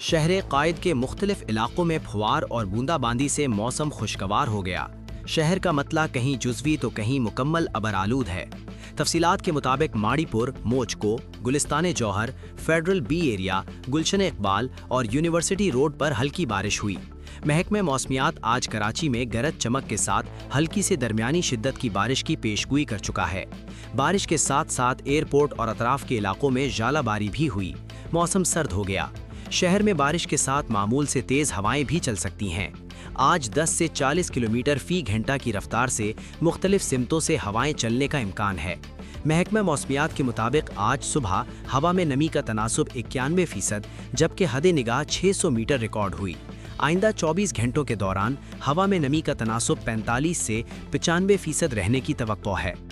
शहर कायद के मुख्तलिफ इलाकों में फुआर और बूंदाबांदी से मौसम खुशगवार हो गया। शहर का मतला कहीं जुज़वी तो कहीं मुकम्मल अबरालूद है। तफसीलात के मुताबिक माड़ीपुर, मोचको, गुलिस्तान जौहर, फेडरल बी एरिया, गुलशन इकबाल और यूनिवर्सिटी रोड पर हल्की बारिश हुई। महकमे मौसमियात आज कराची में गरज चमक के साथ हल्की से दरमियानी शिद्दत की बारिश की पेशगोई कर चुका है। बारिश के साथ साथ एयरपोर्ट और अतराफ के इलाकों में जालाबारी भी हुई। मौसम सर्द हो गया। शहर में बारिश के साथ मामूल से तेज हवाएं भी चल सकती हैं। आज 10 से 40 किलोमीटर फी घंटा की रफ्तार से मुख्तलिफ सिमतों से हवाएं चलने का इम्कान है। महकमा मौसमियात के मुताबिक आज सुबह हवा में नमी का तनासुब 91%, जबकि हद निगाह 600 मीटर रिकॉर्ड हुई। आइंदा 24 घंटों के दौरान हवा में नमी का तनासुब 45 से 95% रहने की तवक्को है।